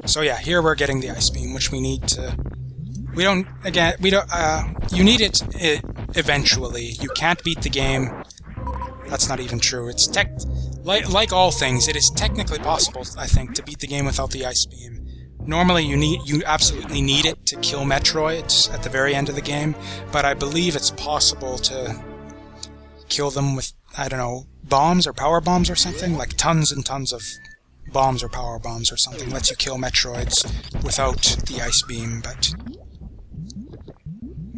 So yeah, here we're getting the Ice Beam, which we need to... We don't... Again, we don't... you need it eventually. You can't beat the game. That's not even true. It's like all things, it is technically possible, I think, to beat the game without the Ice Beam. Normally, you absolutely need it to kill Metroid at the very end of the game, but I believe it's possible to kill them with, I don't know, bombs or power bombs or something, like tons and tons of bombs or power bombs or something lets you kill Metroids without the Ice Beam, but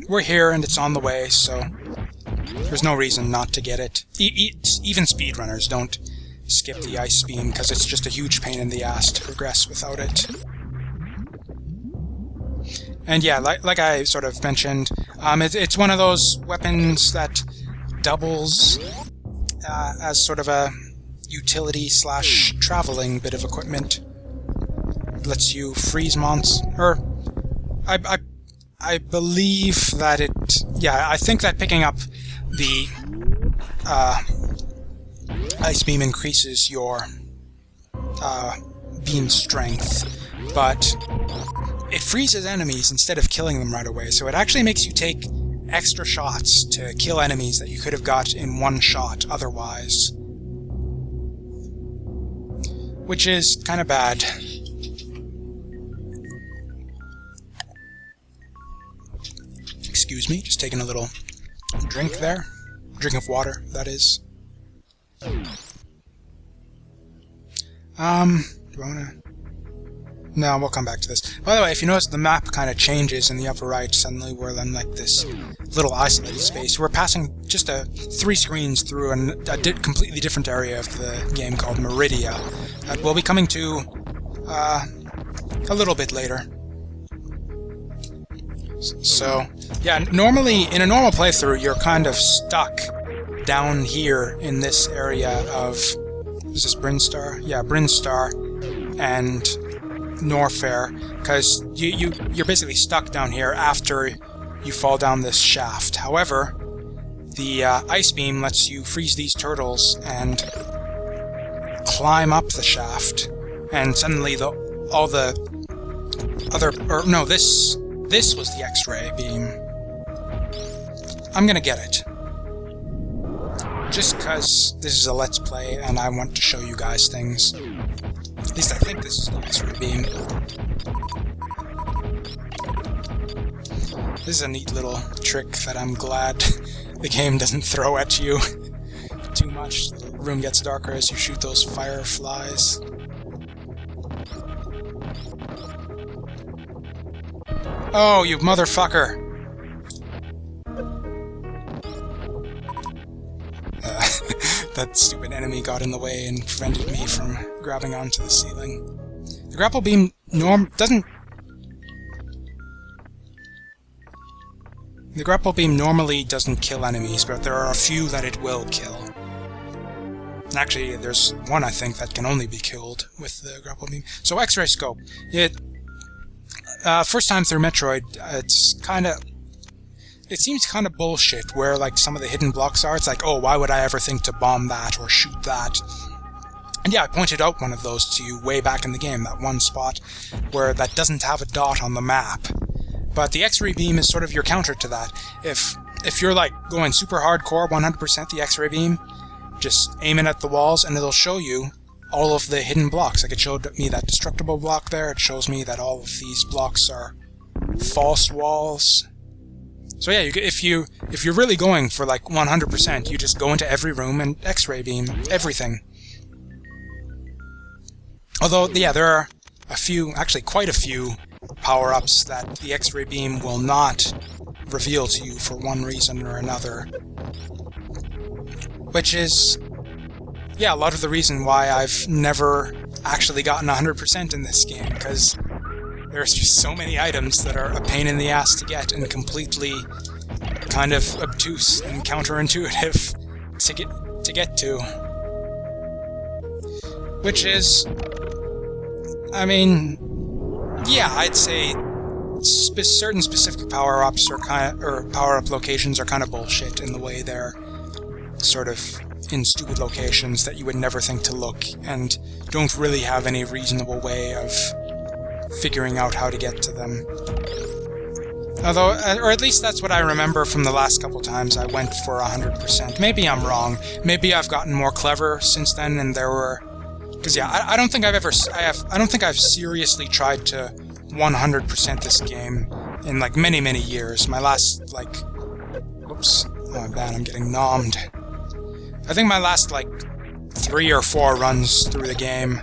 we're here and it's on the way, so there's no reason not to get it. Even speedrunners don't skip the Ice Beam because it's just a huge pain in the ass to progress without it. And yeah, like I sort of mentioned, it's one of those weapons that doubles as sort of a utility/traveling bit of equipment. It lets you freeze or I believe that it... Yeah, I think that picking up the Ice Beam increases your beam strength, but it freezes enemies instead of killing them right away, so it actually makes you take extra shots to kill enemies that you could have got in one shot otherwise. Which is kind of bad. Excuse me, just taking a little drink there. Drink of water, that is. Do I wanna... No, we'll come back to this. By the way, if you notice, the map kind of changes in the upper right. Suddenly we're in like this little isolated space. We're passing just 3 screens through a completely different area of the game called Meridia that we'll be coming to a little bit later. So, yeah, normally, in a normal playthrough, you're kind of stuck down here in this area of... Is this Brinstar? Yeah, Brinstar and Norfair, because you're basically stuck down here after you fall down this shaft. However, the Ice Beam lets you freeze these turtles and climb up the shaft, and suddenly all the other... Or, no, this was the X-ray beam. I'm gonna get it. Just because this is a Let's Play and I want to show you guys things. At least I think this is the X-ray beam. This is a neat little trick that I'm glad the game doesn't throw at you too much. The room gets darker as you shoot those fireflies. Oh, you motherfucker! That stupid enemy got in the way and prevented me from grabbing onto the ceiling. The grapple beam doesn't... The grapple beam normally doesn't kill enemies, but there are a few that it will kill. Actually, there's one, I think, that can only be killed with the grapple beam. So, X-ray scope. First time through Metroid, it seems kind of bullshit where, like, some of the hidden blocks are. It's like, oh, why would I ever think to bomb that or shoot that? And yeah, I pointed out one of those to you way back in the game, that one spot where that doesn't have a dot on the map. But the X-ray beam is sort of your counter to that. If you're, like, going super hardcore, 100% the X-ray beam, just aim it at the walls and it'll show you all of the hidden blocks. Like, it showed me that destructible block there, it shows me that all of these blocks are false walls. So yeah, if you're really going for like 100%, you just go into every room and X-ray beam everything. Although, yeah, there are a few, actually quite a few, power-ups that the X-ray beam will not reveal to you for one reason or another. Which is, yeah, a lot of the reason why I've never actually gotten 100% in this game, because there's just so many items that are a pain in the ass to get and completely kind of obtuse and counterintuitive to get to. Which is, I mean, yeah, I'd say certain specific power-ups or power-up locations are kind of bullshit in the way they're sort of in stupid locations that you would never think to look and don't really have any reasonable way of figuring out how to get to them. Although, or at least that's what I remember from the last couple times I went for 100%. Maybe I'm wrong. Maybe I've gotten more clever since then, and there were... Because yeah, I don't think I've ever... I don't think I've seriously tried to 100% this game in like many, many years. My last, like... Oops. Oh man, I'm getting nommed. I think my last, like, 3 or 4 runs through the game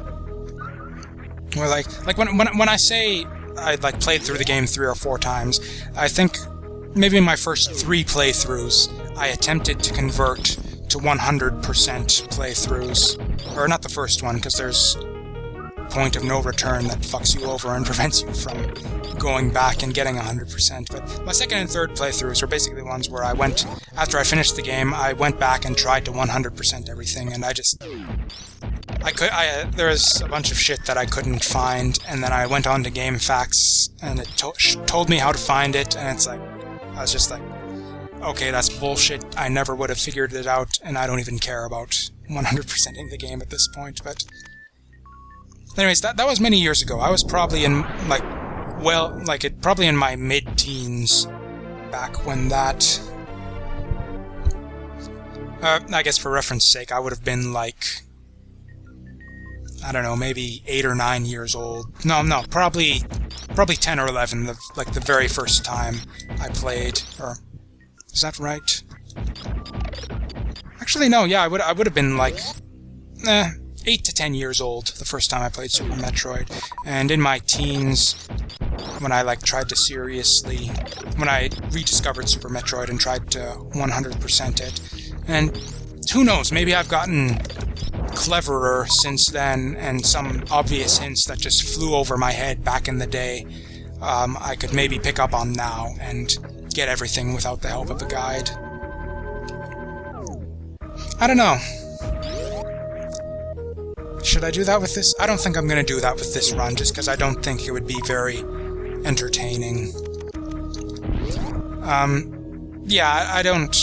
were like when I say I like played through the game 3 or 4 times, I think maybe in my first 3 playthroughs I attempted to convert to 100% playthroughs. Or not the first one, because there's point of no return that fucks you over and prevents you from going back and getting 100%. But my second and third playthroughs were basically ones where I went, after I finished the game, I went back and tried to 100% everything, and there was a bunch of shit that I couldn't find, and then I went on to GameFAQs, and it told me how to find it, and it's like, I was just like, okay, that's bullshit, I never would have figured it out, and I don't even care about 100%ing the game at this point, but... Anyways, that was many years ago. I was probably in, like, probably in my mid-teens back when that... I guess for reference sake, I would have been, like... I don't know, maybe 8 or 9 years old. No, probably 10 or 11, the very first time I played. Or, is that right? Actually, no, yeah, I would have been, like... 8 to 10 years old the first time I played Super Metroid, and in my teens, when I tried to seriously, when I rediscovered Super Metroid and tried to 100% it, and who knows, maybe I've gotten cleverer since then, and some obvious hints that just flew over my head back in the day, I could maybe pick up on now and get everything without the help of a guide. I don't know. Should I do that with this? I don't think I'm going to do that with this run, just because I don't think it would be very entertaining. Yeah, I don't...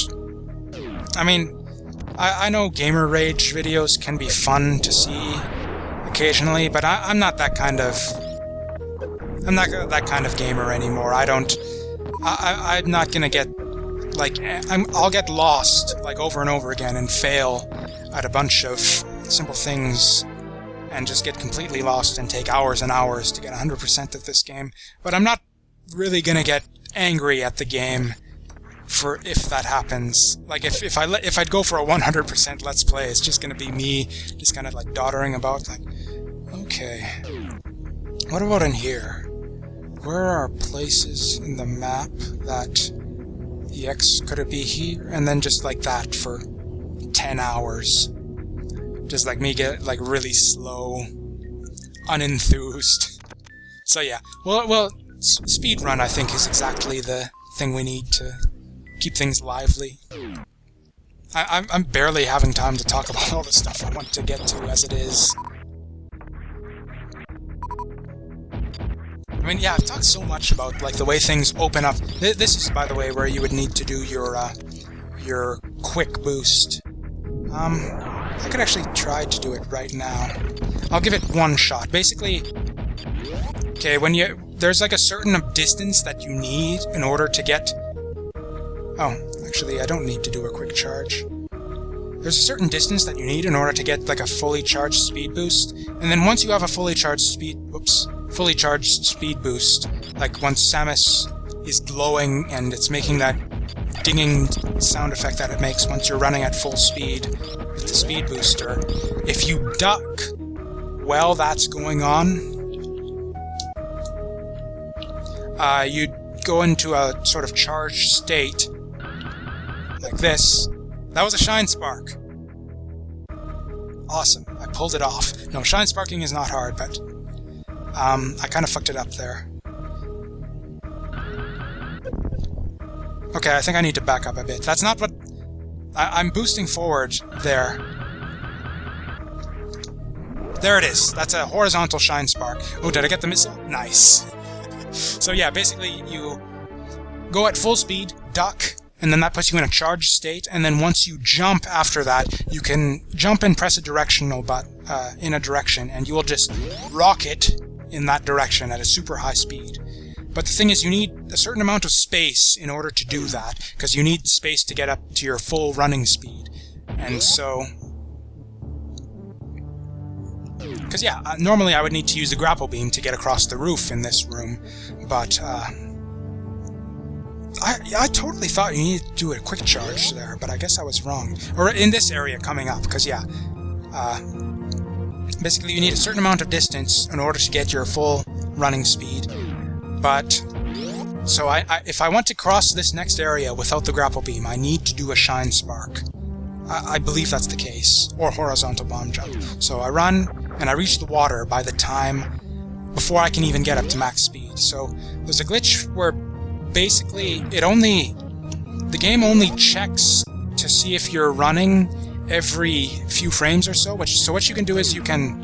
I mean, I know gamer rage videos can be fun to see occasionally, but I'm not that kind of... I'm not that kind of gamer anymore. I'm not going to get... I'll get lost, over and over again and fail at a bunch of simple things and just get completely lost and take hours and hours to get 100% of this game. But I'm not really gonna get angry at the game for if that happens. If I'd go for a 100% Let's Play, it's just gonna be me just kind of doddering about okay, what about in here? Where are places in the map that the X, could it be here? And then just like that for 10 hours. Just me get really slow, unenthused. So yeah, well, speedrun I think is exactly the thing we need to keep things lively. I'm barely having time to talk about all the stuff I want to get to as it is. I mean, yeah, I've talked so much about the way things open up. This is, by the way, where you would need to do your quick boost. I could actually try to do it right now. I'll give it one shot. Basically, okay, there's a certain distance that you need in order to get... Oh, actually, I don't need to do a quick charge. There's a certain distance that you need in order to get a fully charged speed boost, and then once you have a fully charged speed boost, once Samus is glowing and it's making that dinging sound effect that it makes once you're running at full speed with the speed booster, if you duck while that's going on, you'd go into a sort of charged state like this. That was a shinespark. Awesome. I pulled it off. No, shinesparking is not hard, but I kind of fucked it up there. Okay, I think I need to back up a bit. That's not what... I'm boosting forward there. There it is. That's a horizontal shinespark. Oh, did I get the missile? Nice. So yeah, basically you go at full speed, duck, and then that puts you in a charged state, and then once you jump after that, you can jump and press a directional button in a direction, and you will just rocket in that direction at a super high speed. But the thing is, you need a certain amount of space in order to do that, because you need space to get up to your full running speed. And so... Because, yeah, normally I would need to use the grapple beam to get across the roof in this room, but, I totally thought you needed to do a quick charge there, but I guess I was wrong. Or in this area coming up, because, yeah, basically you need a certain amount of distance in order to get your full running speed, but... So if I want to cross this next area without the grapple beam, I need to do a shinespark. I believe that's the case, or horizontal bomb jump. So I run, and I reach the water by the time before I can even get up to max speed. So there's a glitch where basically the game only checks to see if you're running every few frames or so. So what you can do is you can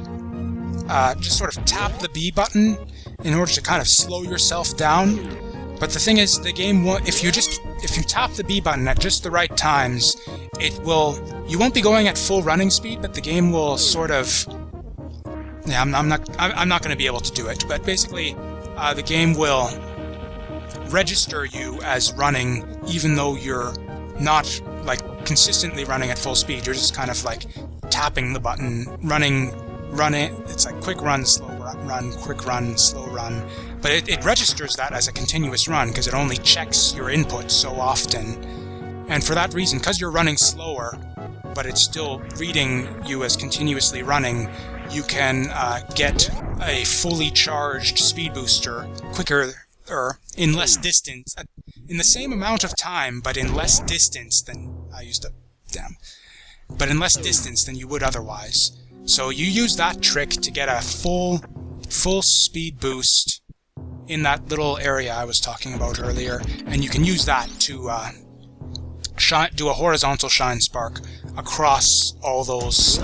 just sort of tap the B button in order to kind of slow yourself down. But the thing is, the game won't, if you tap the B button at just the right times, you won't be going at full running speed, but the game will sort of, yeah, I'm not going to be able to do it, but basically, the game will register you as running, even though you're not, like, consistently running at full speed. You're just kind of, like, tapping the button, running, it's like quick run, slow run, quick run, slow run. But it registers that as a continuous run, because it only checks your input so often. And for that reason, because you're running slower, but it's still reading you as continuously running, you can get a fully charged speed booster quicker, or in less distance, in the same amount of time, but in less distance than, but in less distance than you would otherwise. So you use that trick to get a full speed boost in that little area I was talking about earlier, and you can use that to do a horizontal shinespark across all those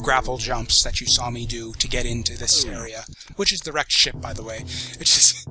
grapple jumps that you saw me do to get into this area, which is the wrecked ship, by the way. It's just